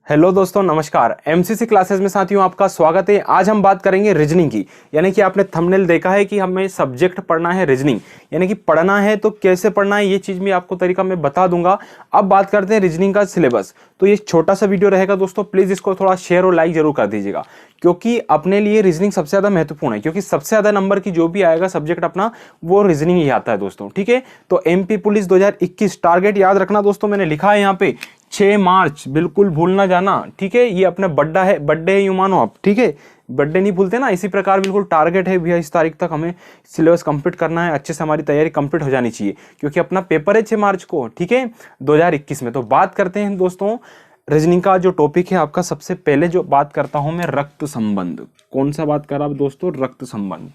Hello दोस्तों, नमस्कार। MCC classes में साथियों आपका स्वागत है। आज हम बात करेंगे रीजनिंग की। यानी कि आपने थंबनेल देखा है कि हमें सब्जेक्ट पढ़ना है रीजनिंग, यानी कि पढ़ना है तो कैसे पढ़ना है ये चीज़ भी आपको तरीका मैं बता दूंगा। अब बात करते हैं रीजनिंग का सिलेबस। तो ये छोटा सा वीडियो रहेगा दोस्तों, प्लीज़ इसको थोड़ा शेयर और लाइक जरूर कर दीजिएगा, क्योंकि अपने लिए रीजनिंग सबसे ज़्यादा महत्वपूर्ण है। क्योंकि सबसे ज़्यादा नंबर की जो भी आएगा सब्जेक्ट अपना, वो रीजनिंग ही आता है दोस्तों। ठीक है, तो एमपी पुलिस 2021 टारगेट याद रखना दोस्तों, मैंने लिखा है यहाँ पे 6 मार्च, बिल्कुल भूल ना जाना। ठीक है, ये अपना बर्थडे है यूं मानो आप। ठीक है, बर्थडे नहीं भूलते ना, इसी प्रकार बिल्कुल टारगेट है भैया, इस तारीख तक हमें सिलेबस कंप्लीट करना है। अच्छे से हमारी तैयारी कंप्लीट हो जानी चाहिए, क्योंकि अपना पेपर है 6 मार्च को। ठीक है, 2021 में। तो बात करते हैं दोस्तों रीजनिंग का जो टॉपिक है आपका। सबसे पहले जो बात करता हूं मैं, रक्त संबंध। कौन सा बात कर रहा दोस्तों? रक्त संबंध।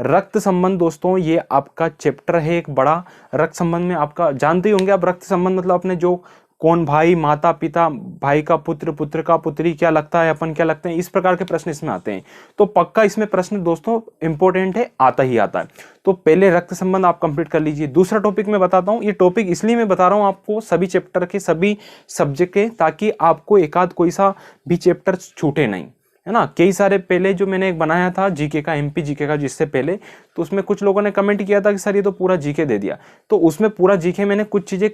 रक्त संबंध दोस्तों ये आपका चैप्टर है एक बड़ा। रक्त संबंध में आपका जानते ही होंगे आप, रक्त संबंध मतलब अपने जो कौन भाई, माता पिता, भाई का पुत्र, पुत्र का पुत्री, क्या लगता है, अपन क्या लगते हैं, इस प्रकार के प्रश्न इसमें आते हैं। तो पक्का इसमें प्रश्न दोस्तों इंपॉर्टेंट है, आता ही आता है। तो पहले रक्त संबंध आप कंप्लीट कर लीजिए। दूसरा टॉपिक मैं बताता हूं। ये टॉपिक इसलिए मैं बता रहा हूं आपको सभी चैप्टर के, सभी सब्जेक्ट के, ताकि आपको एक आध कोई सा भी चैप्टर छूटे नहीं, है ना। कई सारे पहले जो मैंने एक बनाया था जीके का, एमपी जीके का, जिससे पहले, तो उसमें कुछ लोगों ने कमेंट किया था कि सर ये तो पूरा जीके दे दिया। तो उसमें पूरा जीके मैंने कुछ चीजें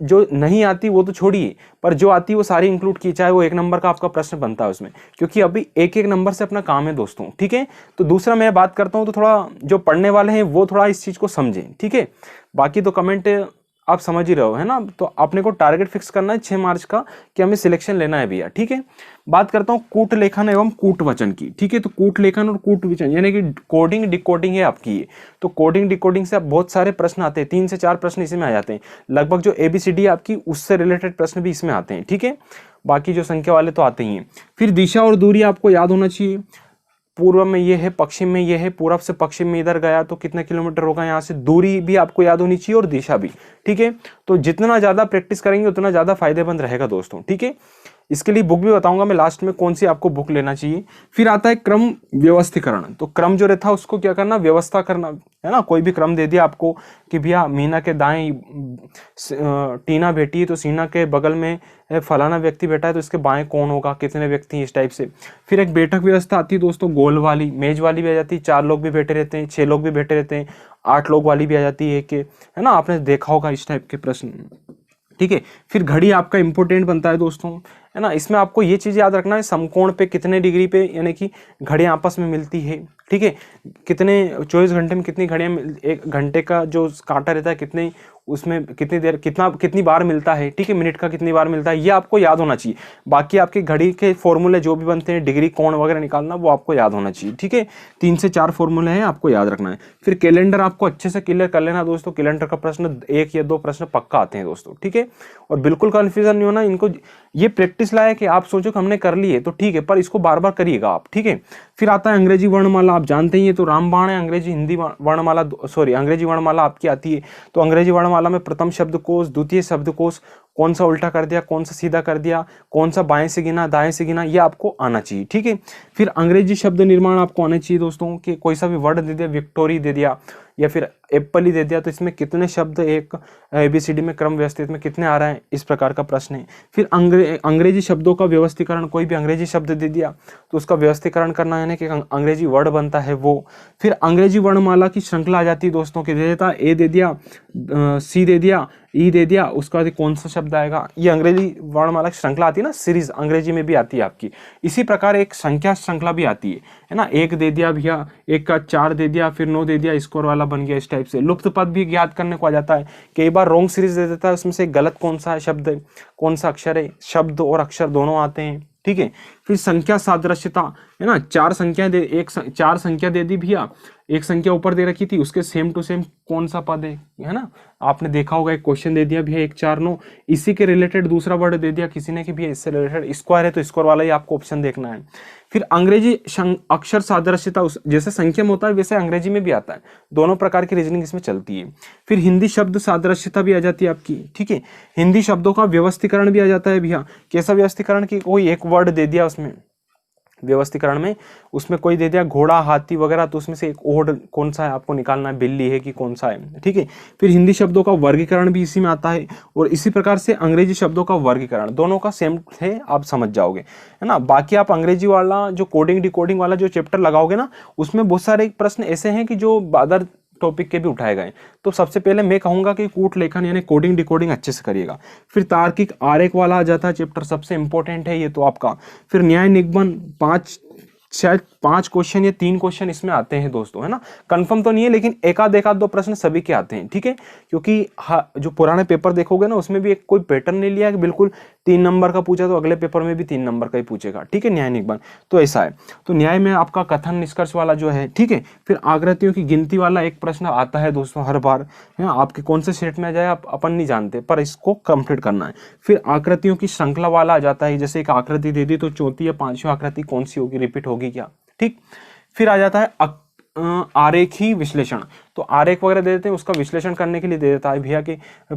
जो नहीं आती वो तो छोड़िए, पर जो आती है वो सारी इंक्लूड की, चाहे वो 1 नंबर का आपका प्रश्न बनता है उसमें, क्योंकि अभी एक एक नंबर से अपना काम है दोस्तों। ठीक है, तो दूसरा मैं बात करता हूं, तो थोड़ा जो पढ़ने वाले हैं वो थोड़ा इस चीज को समझें। ठीक है, बाकी तो कमेंट आप समझ ही रहे हो, है ना। तो अपने को टारगेट फिक्स करना है 6 मार्च का कि हमें सिलेक्शन लेना है भैया। ठीक है, बात करता हूँ कूट लेखन एवं कूट वचन की। ठीक है, तो कूट लेखन और कूट वचन यानी कि कोडिंग डिकोडिंग है आपकी ये। तो कोडिंग डिकोडिंग से आप बहुत सारे प्रश्न आते हैं, 3 से 4 प्रश्न इसमें आ जाते हैं। लगभग जो एबीसीडी आपकी, उससे रिलेटेड प्रश्न भी इसमें आते हैं। ठीक है, बाकी जो संख्या वाले तो आते ही हैं। फिर दिशा और दूरी आपको याद होना चाहिए। पूर्व में ये है, पश्चिम में ये है, पूर्व से पश्चिम में इधर गया तो कितने किलोमीटर होगा यहाँ से, दूरी भी आपको याद होनी चाहिए और दिशा भी। ठीक है, तो जितना ज्यादा प्रैक्टिस करेंगे उतना ज्यादा फायदेमंद रहेगा दोस्तों। ठीक है, इसके लिए बुक भी बताऊंगा मैं लास्ट में, कौन सी आपको बुक लेना चाहिए। फिर आता है क्रम व्यवस्थीकरण। तो क्रम जो रहता है उसको क्या करना, व्यवस्था करना, है ना। कोई भी क्रम दे दिया आपको कि भैया मीना के दाएं टीना बैठी है, तो सीना के बगल में फलाना व्यक्ति बैठा है, तो इसके बाएं कौन होगा, कितने व्यक्ति, इस टाइप से। फिर एक बैठक व्यवस्था आती है दोस्तों, गोल वाली, मेज वाली भी आ जाती है, 4 लोग भी बैठे रहते हैं, 6 लोग भी बैठे रहते हैं, 8 लोग वाली भी आ जाती है, है ना। आपने देखा होगा इस टाइप के प्रश्न। ठीक है, फिर घड़ी आपका इंपॉर्टेंट बनता है दोस्तों, है ना। इसमें आपको ये चीज याद रखना है, समकोण पे कितने डिग्री पे यानी कि घड़ियां आपस में मिलती है। ठीक है, कितने 24 घंटे में कितनी घड़ियां, 1 घंटे का जो कांटा रहता है कितने, उसमें कितनी देर, कितनी बार मिलता है। ठीक है, मिनट का कितनी बार मिलता है, ये आपको याद होना चाहिए। बाकी आपकी घड़ी के फॉर्मूले जो भी बनते हैं, डिग्री कोण वगैरह निकालना, वो आपको याद होना चाहिए। ठीक है, 3 से 4 फॉर्मूले हैं, आपको याद रखना है। फिर कैलेंडर आपको अच्छे से क्लियर कर लेना दोस्तों। कैलेंडर का प्रश्न 1 या 2 प्रश्न पक्का आते हैं दोस्तों। ठीक है, और बिल्कुल कंफ्यूजन नहीं होना इनको। ये प्रैक्टिस लायक कि आप सोचो कि हमने कर ली है तो ठीक है, पर इसको बार बार करिएगा आप। ठीक है, फिर आता है अंग्रेजी वर्णमाला। आप जानते ही हैं, तो रामबाण है अंग्रेजी हिंदी वर्णमाला, सॉरी अंग्रेजी वर्णमाला आपकी आती है। तो अंग्रेजी वर्णमाला में प्रथम शब्दकोश, द्वितीय शब्दकोश, कौन सा उल्टा कर दिया, कौन सा सीधा कर दिया, कौन सा बाएं से गिना, दाएं से गिना, ये आपको आना चाहिए। ठीक है, फिर अंग्रेजी शब्द निर्माण आपको आना चाहिए दोस्तों, कि कोई सा भी वर्ड दे दिया, विक्टोरी दे दिया या फिर एप्पल ही दे दिया, तो इसमें कितने शब्द एक एबीसीडी में क्रम व्यवस्थित में कितने आ रहे हैं, इस प्रकार का प्रश्न है। फिर अंग्रेजी शब्दों का व्यवस्थीकरण, कोई भी अंग्रेजी शब्द दे दिया तो उसका व्यवस्थीकरण करना, यानी कि अंग्रेजी वर्ड बनता है वो। फिर अंग्रेजी वर्णमाला की श्रृंखला आ जाती है दोस्तों, कि दे देता ए दे दिया, सी दे दिया, ई दे दिया, उसके बाद कौन सा शब्द आएगा। ये अंग्रेजी वर्णमाला की श्रृंखला आती है ना, सीरीज अंग्रेजी में भी आती है आपकी। इसी प्रकार एक संख्या श्रृंखला भी आती है ना। 1 दे दिया भैया, 1 का 4 दे दिया, फिर 9 दे दिया, स्कोर वाला बन गया, इस टाइप से। लुप्त पद भी याद करने को आ जाता है, कई बार रॉन्ग सीरीज दे देता है, उसमें से गलत कौन सा है शब्द, कौन सा अक्षर है, शब्द और अक्षर दोनों आते हैं। ठीक है, फिर संख्या सादृश्यता, है ना। 4 संख्या दे दी भैया, एक संख्या ऊपर दे रखी थी, उसके सेम टू सेम कौन सा पद है ना। आपने देखा होगा एक क्वेश्चन दे दिया भैया 1 4 9, इसी के रिलेटेड दूसरा वर्ड दे दिया किसी ने कि भैया इससे रिलेटेड स्क्वायर है, तो स्क्वायर वाला ही आपको ऑप्शन देखना है। फिर अंग्रेजी अक्षर सादृश्यता, जैसे संख्या में होता है वैसे अंग्रेजी में भी आता है, दोनों प्रकार की रीजनिंग इसमें चलती है। फिर हिंदी शब्द सादृश्यता भी आ जाती है आपकी। ठीक है, हिंदी शब्दों का व्यवस्थीकरण भी आ जाता है भैया। कैसा व्यवस्थीकरण, की कोई एक वर्ड दे दिया उसमें, व्यवस्थीकरण में, उसमें कोई दे दिया घोड़ा, हाथी वगैरह, तो उसमें से एक ओड कौन सा है आपको निकालना है, बिल्ली है कि कौन सा है, ठीक है। फिर हिंदी शब्दों का वर्गीकरण भी इसी में आता है, और इसी प्रकार से अंग्रेजी शब्दों का वर्गीकरण, दोनों का सेम है, आप समझ जाओगे, है ना। बाकी आप अंग्रेजी वाला जो कोडिंग डिकोडिंग वाला जो चैप्टर लगाओगे ना, उसमें बहुत सारे प्रश्न ऐसे हैं कि जो अदर टॉपिक के भी उठाए गए। तो सबसे पहले मैं कहूंगा कि कूट लेखन यानी कोडिंग डिकोडिंग अच्छे से करिएगा। फिर तार्किक आरेख वाला आ जाता है चैप्टर, सबसे इंपॉर्टेंट है ये तो आपका। फिर न्याय निगमन, शायद 5 क्वेश्चन या 3 क्वेश्चन इसमें आते हैं दोस्तों, है ना। कंफर्म तो नहीं है, लेकिन एक आध 2 प्रश्न सभी के आते हैं, ठीक है। क्योंकि जो पुराने पेपर देखोगे ना, उसमें भी एक कोई पैटर्न नहीं लिया कि बिल्कुल 3 नंबर का पूछा तो अगले पेपर में भी 3 नंबर का ही पूछेगा, ठीक है। न्याय निगमन तो ऐसा है। तो न्याय में आपका कथन निष्कर्ष वाला जो है, ठीक है। फिर आकृतियों की गिनती वाला एक प्रश्न आता है दोस्तों हर बार, है ना। आपके कौन से सेट में आ जाए आप अपन नहीं जानते, पर इसको कंप्लीट करना है। फिर आकृतियों की श्रृंखला वाला आ जाता है, जैसे एक आकृति दे दी तो चौथी या 5वीं आकृति कौन सी होगी, रिपीट होगी क्या, ठीक। फिर आ जाता है आरेखी विश्लेषण। तो आरेख वगैरह दे देते हैं, उसका विश्लेषण करने के लिए दे देता है भैया कि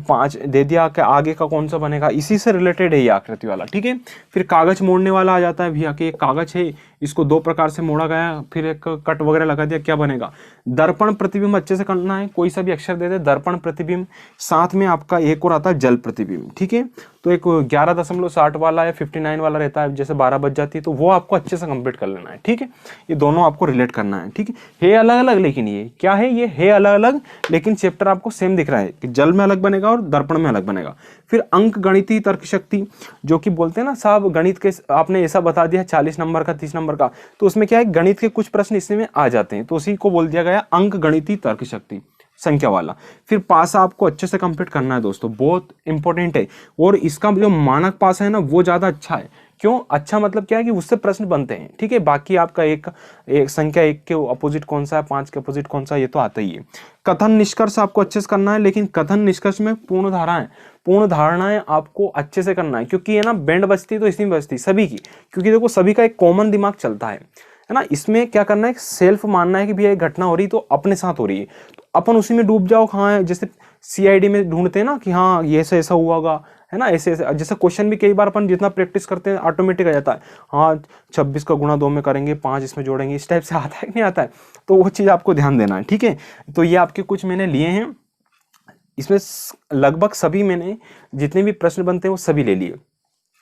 5 दे दिया कि आगे का कौन सा बनेगा, इसी से रिलेटेड है ये आकृति वाला, ठीक है। फिर कागज मोड़ने वाला आ जाता है भैया कि एक कागज है, इसको 2 प्रकार से मोड़ा गया, फिर एक कट वगैरह लगा दिया, क्या बनेगा। दर्पण प्रतिबिंब अच्छे से करना है, कोई सा भी अक्षर दे दे, दर्पण प्रतिबिंब। साथ में आपका एक और आता है जल प्रतिबिंब, ठीक है। तो एक 11.60 वाला या 59 वाला रहता है, जैसे 12 बज जाती है, तो वो आपको अच्छे से कंप्लीट कर लेना है, ठीक है। ये दोनों आपको रिलेट करना है, ठीक है अलग अलग, लेकिन ये क्या है, ये है अलग अलग, लेकिन चैप्टर आपको सेम दिख रहा है कि जल में अलग बनेगा और दर्पण में अलग बनेगा। फिर अंक गणितीय तर्क शक्ति, जो कि बोलते हैं ना साहब गणित के आपने ऐसा बता दिया 40 नंबर का 30 नंबर का, तो उसमें क्या है गणित के कुछ प्रश्न इसमें आ जाते हैं, तो उसी को बोल दिया गया अंक गणितीय तर्क शक्ति संख्या वाला। फिर पासा आपको अच्छे से कंप्लीट करना है दोस्तों, बहुत इंपॉर्टेंट है। और इसका जो मानक पासा है ना, वो ज्यादा अच्छा है। क्यों अच्छा, मतलब क्या है कि उससे प्रश्न बनते हैं, ठीक है। बाकी आपका एक संख्या 1 के अपोजिट कौन सा है, 5 के अपोजिट कौन सा है, ये तो आता ही है। कथन निष्कर्ष आपको अच्छे से करना है, लेकिन कथन निष्कर्ष में पूर्ण धारणाएं आपको अच्छे से करना है, क्योंकि है ना बैंड बजती तो इसमें बजती सभी की, क्योंकि देखो सभी का एक कॉमन दिमाग चलता है ना। इसमें क्या करना है, सेल्फ मानना है कि भैया घटना हो रही तो अपने साथ हो रही है, तो अपन उसी में डूब जाओ। हाँ है जैसे CID में ढूंढते हैं ना कि हाँ ये ऐसा हुआ होगा, है ना, ऐसे जैसे क्वेश्चन भी कई बार अपन जितना प्रैक्टिस करते हैं ऑटोमेटिक आ जाता है। हाँ 26 का गुणा 2 में करेंगे, 5 इसमें जोड़ेंगे, इस टाइप से आता है कि नहीं आता है, तो वो चीज़ आपको ध्यान देना है, ठीक है। तो ये आपके कुछ मैंने लिए हैं, इसमें लगभग सभी मैंने जितने भी प्रश्न बनते हैं वो सभी ले लिए।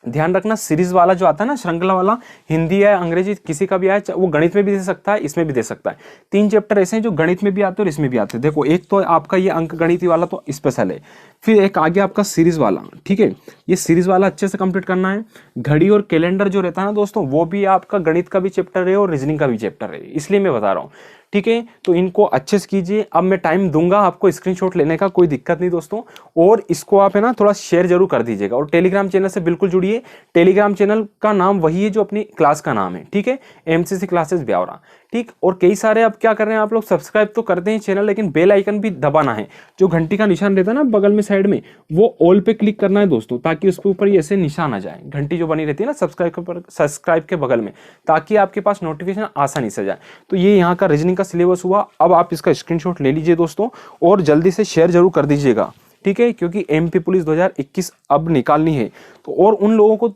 ध्यान रखना सीरीज वाला जो आता है ना, श्रृंखला वाला, हिंदी है अंग्रेजी किसी का भी आए, वो गणित में भी दे सकता है, इसमें भी दे सकता है। 3 चैप्टर ऐसे हैं जो गणित में भी आते हैं और इसमें भी आते हैं। देखो एक तो आपका ये अंक गणित वाला तो स्पेशल है, फिर एक आगे आपका सीरीज वाला, ठीक है। ये सीरीज वाला अच्छे से कंप्लीट करना है। घड़ी और कैलेंडर जो रहता है ना दोस्तों, वो भी आपका गणित का भी चैप्टर है और रीजनिंग का भी चैप्टर है, इसलिए मैं बता रहा हूँ, ठीक है। तो इनको अच्छे से कीजिए। अब मैं टाइम दूंगा आपको स्क्रीनशॉट लेने का, कोई दिक्कत नहीं दोस्तों। और इसको आप है ना थोड़ा शेयर जरूर कर दीजिएगा, और टेलीग्राम चैनल से बिल्कुल जुड़िए। टेलीग्राम चैनल का नाम वही है जो अपनी क्लास का नाम है, ठीक है, MCC क्लासेस ब्यावरा, ठीक। और कई सारे अब क्या कर रहे हैं आप लोग, सब्सक्राइब तो करते हैं चैनल, लेकिन बेल आइकन भी दबाना है, जो घंटी का निशान रहता है ना बगल में साइड में, वो ऑल पे क्लिक करना है दोस्तों, ताकि उसके ऊपर ये ऐसे निशान आ जाए, घंटी जो बनी रहती है ना सब्सक्राइब के बगल में, ताकि आपके पास नोटिफिकेशन आसानी से जाए। तो ये यहाँ का रीजनिंग का सिलेबस हुआ। अब आप इसका स्क्रीनशॉट ले लीजिए दोस्तों, और जल्दी से शेयर जरूर कर दीजिएगा, ठीक है, क्योंकि MP पुलिस 2021 अब निकालनी है। तो और उन लोगों को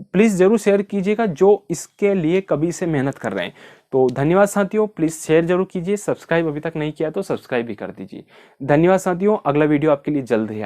प्लीज जरूर शेयर कीजिएगा जो इसके लिए कभी से मेहनत कर रहे हैं। तो धन्यवाद साथियों, प्लीज शेयर जरूर कीजिए, सब्सक्राइब अभी तक नहीं किया तो सब्सक्राइब भी कर दीजिए। धन्यवाद साथियों, अगला वीडियो आपके लिए जल्द है।